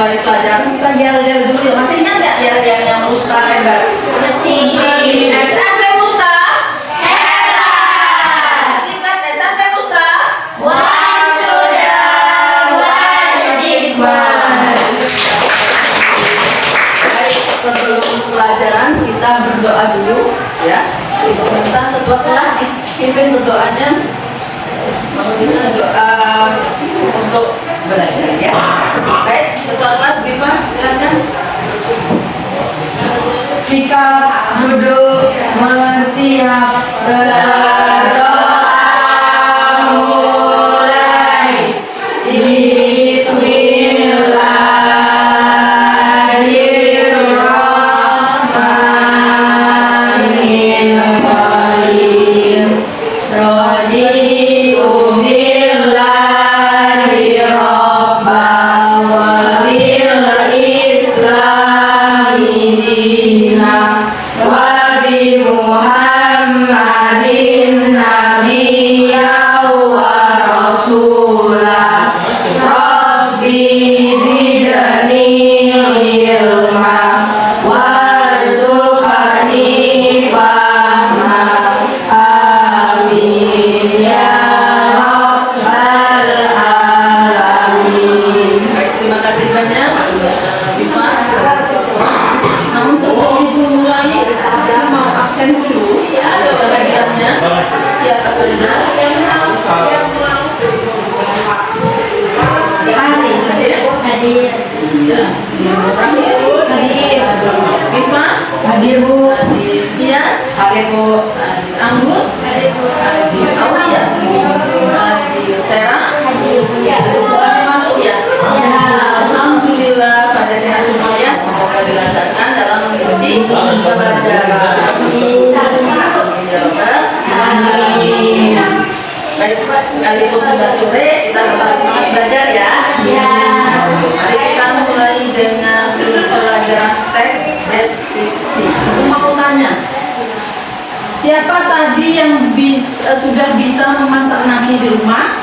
memulai pelajaran kita yel-yel dulu ya. Masih ingat nggak yel-yel yang Musta hebat? Masih. SMP Musta hebat. Tingkat SMP Musta baik. Sebelum pelajaran kita berdoa dulu ya. Ibu minta ketua kelas pimpin berdoanya. Maksudnya doa untuk belajar ya. Baik, ketua kelas Bipa silakan. Jika duduk bersiap berdoa mulai. Bismillahirrahmanirrahim. Raditu billahi rabban wa bil islami dina wa bi Muhammadin nabiyyan wa rasulah. Rabbi zidni ilma warzuqni fahma. Amin ya rabbal alamin. Baik, terima kasih banyak Bipa. Namun sebelum ibu mulai, kita mau absen dulu ya. Pelajarannya siapa saja yang Hadir. iya, hadir. Bipa, Hadir Bu. hadir. Cian, Hadir Bu. hadir. Anggun, hadir. Aulia, hadir. Tera, semua masuk ya. Alhamdulillah pada sehat semua ya. Semoga dilancarkan dalam mengikuti pelajaran. Amin. Baik Pak, sekalipun sudah sore, kita tetap semangat belajar ya. Mari kita mulai dengan pelajaran teks deskripsi. Aku mau tanya, siapa tadi yang sudah bisa memasak nasi di rumah?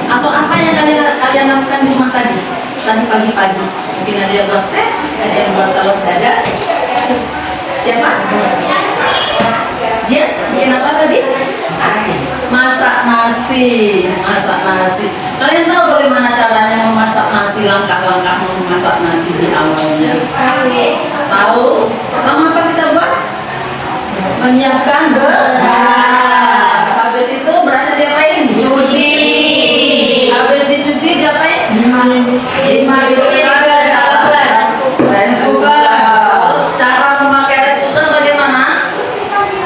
Atau apa yang kalian lakukan di rumah tadi pagi-pagi? Mungkin ada yang buat teh, ada yang buat telur dadar. Siapa? Jian, bikin apa tadi? Masak nasi. Kalian tahu bagaimana caranya memasak nasi, langkah-langkah memasak nasi di awalnya? Tahu? Pertama apa kita buat? Menyiapkan beras. Habis itu berasnya diapain? Cuci. Habis dicuci diapain? Dimasukin ke dalam rice cooker. Terus cara memakai rice cooker bagaimana?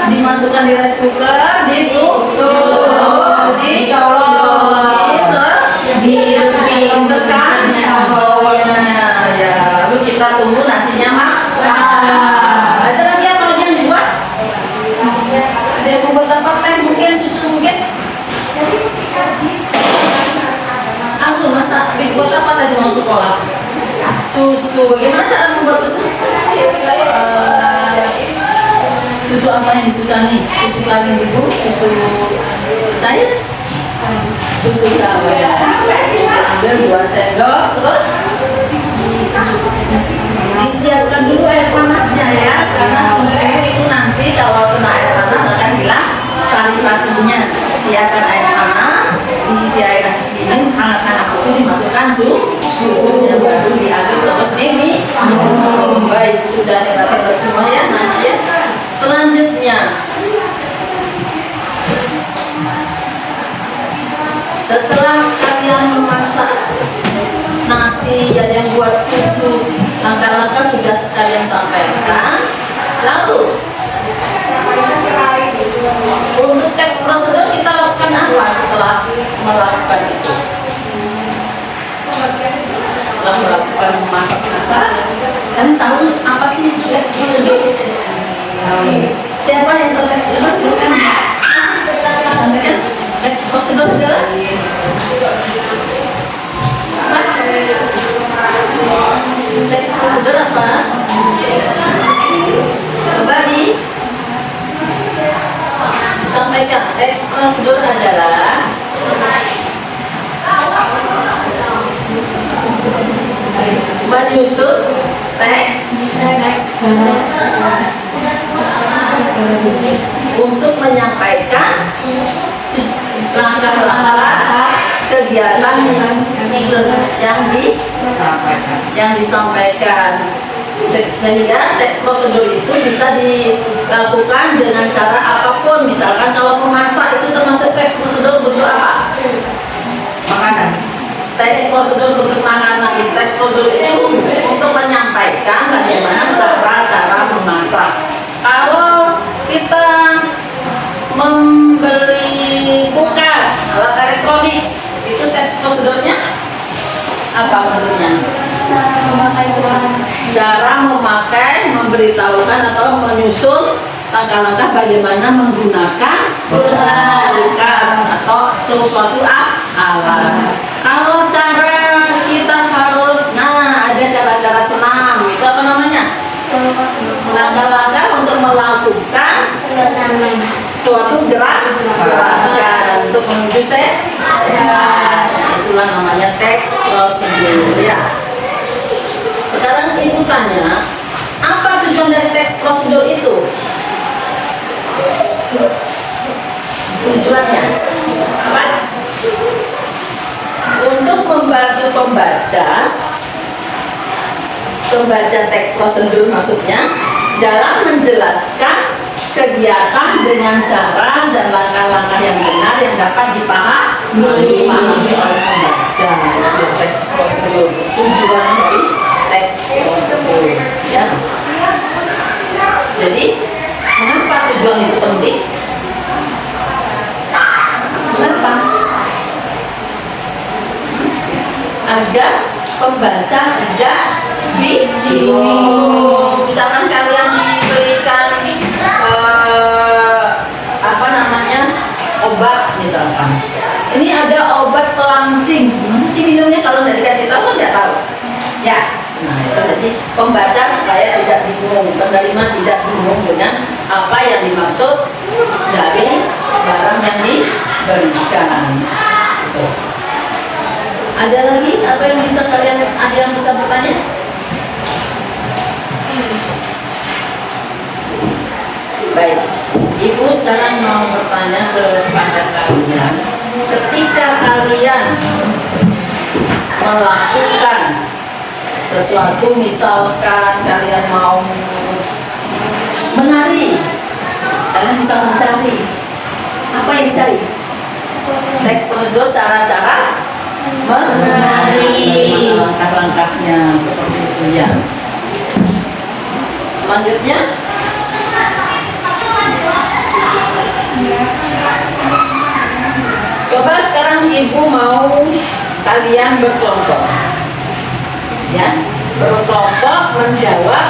Dimasukkan di rice cooker, ditutup, dicolok, terus ditekan bawahnya. Ya, lalu kita tunggu nasinya matang. Ada lagi apa lagi yang dibuat? Ada yang membuat apa? Teh mungkin, susu mungkin? Aku masak, buat apa tadi mau sekolah? Susu. Bagaimana cara membuat susu? Susu apa yang disuka nih? Susu kalian ibu? Susu cair? Susu kalian. Ambil 2 sendok, terus disiapkan dulu air panasnya ya, karena susu itu nanti kalau kena air panas akan hilang saripatinya. Siapkan air panas, diisi air dingin, hangat-hangat itu dimasukkan susunya, baru diaduk terus diminum. Baik, sudah hebat-hebat semua ya. Nah ya, selanjutnya setelah kalian memasak nasi yang buat susu, langkah-langkah sudah sekalian sampaikan. Lalu untuk teks prosedur kita lakukan apa setelah melakukan itu? Setelah melakukan memasak-masak, kalian tahu apa sih teks prosedur? Siapa yang tahu teks prosedur? Silakan sampaikan. Teks prosedur adalah teks prosedur apa? Coba disampaikan. Teks prosedur adalah menyusun teks untuk menyampaikan langkah-langkah kegiatan yang disampaikan, sehingga teks prosedur itu bisa dilakukan dengan cara apapun. Misalkan kalau memasak itu termasuk teks prosedur bentuk apa? Makanan. Teks prosedur bentuk makanan. Teks prosedur itu untuk menyampaikan bagaimana cara memasak. Kalau kita membeli kulkas, alat elektronik, itu teks prosedurnya apa bentuknya? Cara memakai, memberitahukan atau menyusun langkah-langkah bagaimana menggunakan kulkas atau sesuatu alat. Kalau cara kita harus, ada cara-cara senam, itu apa namanya? Langkah-langkah untuk melakukan suatu gerakan untuk menuju sehat. Itulah namanya teks prosedur ya. Sekarang ibu tanya, apa tujuan dari teks prosedur itu? Tujuannya apa? Untuk membantu pembaca teks prosedur maksudnya dalam menjelaskan kegiatan dengan cara dan langkah-langkah yang benar yang dapat dipahami oleh pembaca. Itu teks prosedur, tujuan dari teks prosedur ya. Jadi mengapa tujuan itu penting? Mengapa? Agar pembaca tidak bingung. Misalkan kalian diberikan obat misalkan, ini ada obat pelangsing, gimana sih minumnya? Kalau nggak dikasih tahu kan nggak tahu ya. Nah itu jadi pembaca supaya tidak bingung, penerima tidak bingung dengan apa yang dimaksud dari barang yang diberikan. Ada lagi apa yang bisa ada yang bisa bertanya? Baik, ibu sekarang mau bertanya kepada kalian. Ketika kalian melakukan sesuatu, misalkan kalian mau menari, kalian bisa mencari apa yang dicari? Teks prosedur, cara-cara menari, langkah-langkahnya seperti itu ya. Selanjutnya, coba sekarang ibu mau kalian berkelompok ya, berkelompok menjawab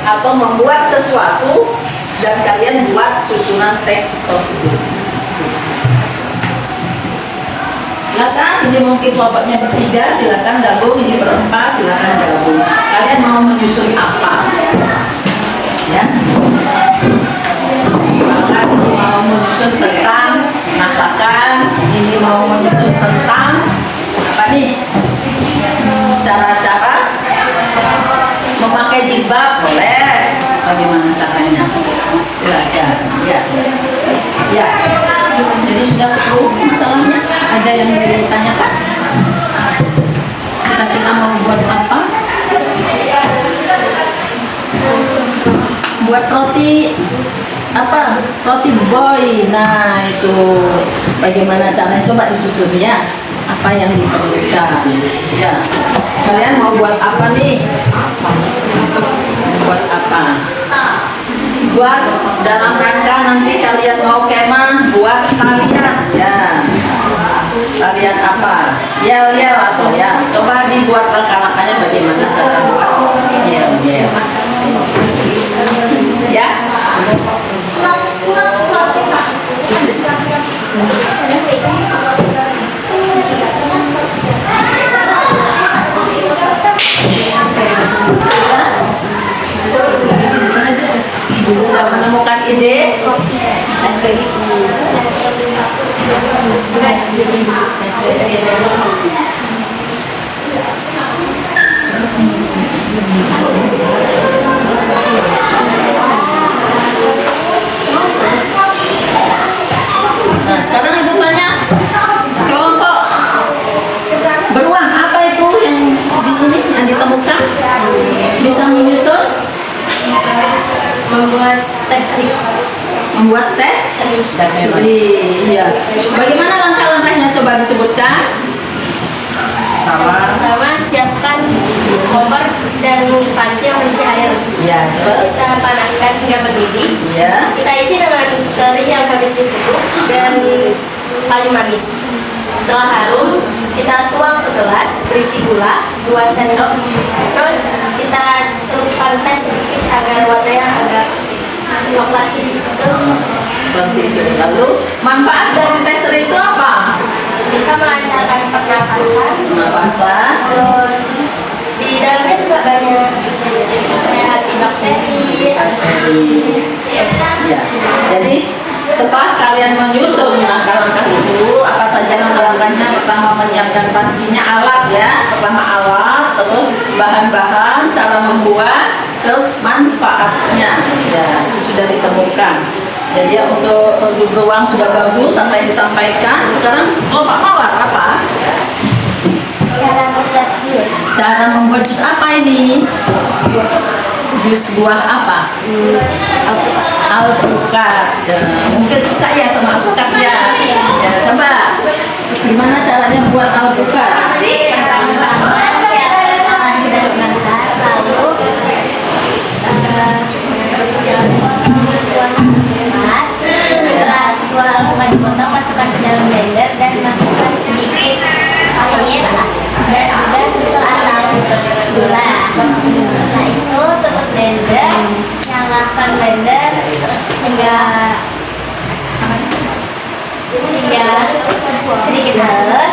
atau membuat sesuatu dan kalian buat susunan teks prosedur. Silakan, ini mungkin kelompoknya bertiga, silakan gabung, ini berempat, silakan gabung. Kalian mau menyusun apa? Ya. Misalkan ini mau menyusun tentang masakan, ini mau menyusun tentang apa nih? Cara-cara memakai jilbab, boleh. Bagaimana caranya? Silakan. Ya. Ya. Jadi sudah tahu masalahnya? Ada yang ditanyakan? Kita mau buat apa? Buat roti apa? Roti boy. Nah itu bagaimana caranya? Coba disusun ya. Apa yang diperlukan? Ya. Kalian mau buat apa nih? Buat apa? Buat dalam rangka nanti kalian mau kemah, buat talian ya. Talian apa? Yel-yel atau ya. Coba dibuat langkah-langkahnya bagaimana cara buat yel-yel. Ya. Sudah menemukan ide? Nah, sekarang ibu tanya kelompok beruang apa itu yang di sini yang ditemukan bisa menyusun Membuat teks membuat teks iya. Bagaimana langkah-langkahnya coba disebutkan? Pertama, siapkan koper dan panci yang berisi air. Ya, terus Kita panaskan hingga mendidih. ya. Kita isi dengan seri yang habis ditutup dan kayu manis. Setelah harum, kita tuang ke gelas berisi gula 2 sendok. Terus kita celupkan teh sedikit agar warnanya agak coklat sedikit. Seperti itu. Lalu manfaat dari tes seri itu apa? Bisa melancarkan pernapasan. Pernapasan. Terus di dalamnya juga banyak kayak antibakteri. Ya. Jadi setelah kalian menyusun langkah-langkah itu, apa saja langkah-langkahnya? Pertama menyiapkan pancinya, alat ya. Pertama alat, terus bahan-bahan, cara membuat, terus manfaatnya. Ya, itu sudah ditemukan. Jadi ya, untuk beruang sudah bagus sampai disampaikan. Sekarang kelompok mawar apa? Cara membuat jus. Cara membuat jus apa ini? Jus buah apa? Alpukat. Ya, mungkin suka ya sama alpukat ya. Ya, coba gimana caranya buat alpukat? Pertama, siapkan dan mentah, lalu buah alpukat dipotong, masukkan ke dalam blender dan masukkan sedikit air dan juga susu atau gula. Setelah itu tutup blender, nyalakan blender hingga sedikit halus.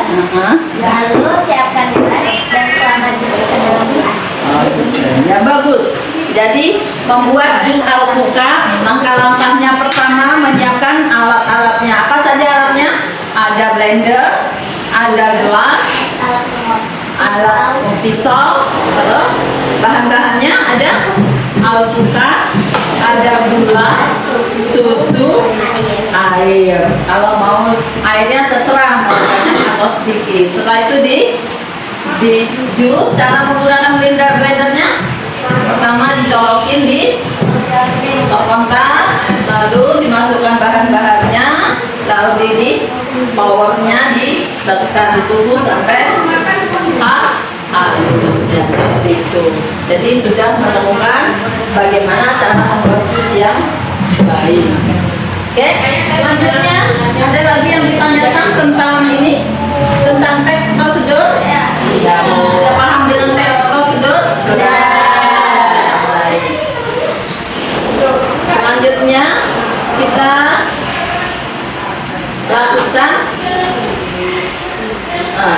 Lalu siapkan gelas dan tuangkan jus ke dalam gelas. Ya bagus. Jadi membuat jus alpukat, langkah-langkahnya pertama menyiapkan alat-alatnya. Apa saja alatnya? Ada blender, ada gelas, alat pisau, terus bahan-bahannya ada alpukat, ada gula, susu, air. Kalau mau airnya terserah mau banyak atau sedikit. Setelah itu di jus, cara menggunakan blendernya pertama dicolokin di stop kontak, lalu dimasukkan bahan-bahannya, lalu di powernya ditekan, ditunggu sampai halus ya, seperti itu. Jadi sudah menemukan bagaimana cara membuat jus yang baik. Oke, selanjutnya ada lagi yang ditanyakan tentang ini, tentang teks prosedur. Ya, sudah paham dengan teks prosedur? Sudah. Selanjutnya kita lakukan.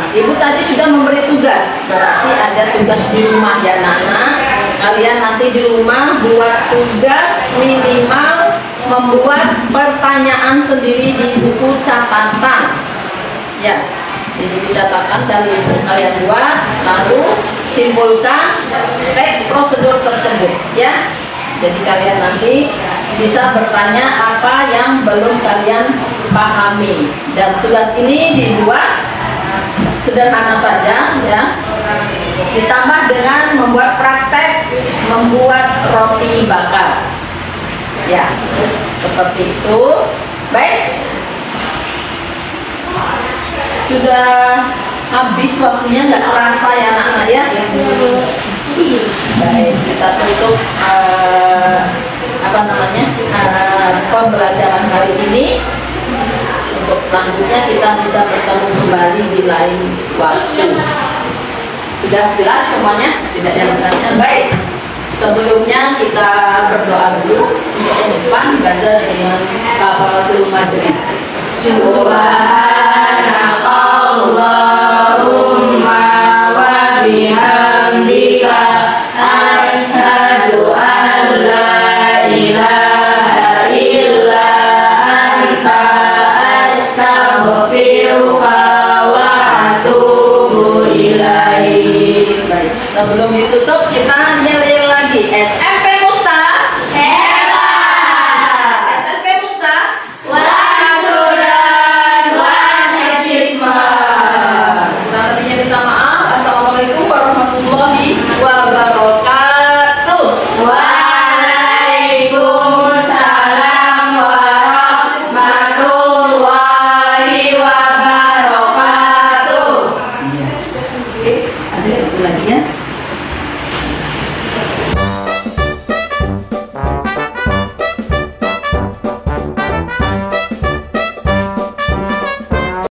Ibu tadi sudah memberi tugas, berarti ada tugas di rumah ya Nana. Kalian nanti di rumah buat tugas minimal membuat pertanyaan sendiri di buku catatan. Ya, di buku catatan kalian buat, lalu simpulkan teks prosedur tersebut ya. Jadi kalian nanti bisa bertanya apa yang belum kalian pahami, dan tugas ini dibuat sederhana saja ya, ditambah dengan membuat praktek membuat roti bakar ya, seperti itu. Baik, sudah habis waktunya, nggak terasa ya anak-anak ya. Baik, kita tutup pembelajaran kali ini. Untuk selanjutnya kita bisa bertemu kembali di lain waktu. Sudah jelas semuanya? Tidak ada yang bertanya? Baik, sebelumnya kita berdoa dulu. Untuk yang depan dibaca dengan kafaratul majelis. Subhanakallahumma wa bihamdika asyhadu an la ilaha illa anta astaghfiruka wa atubu ilaik. Baik, sebelum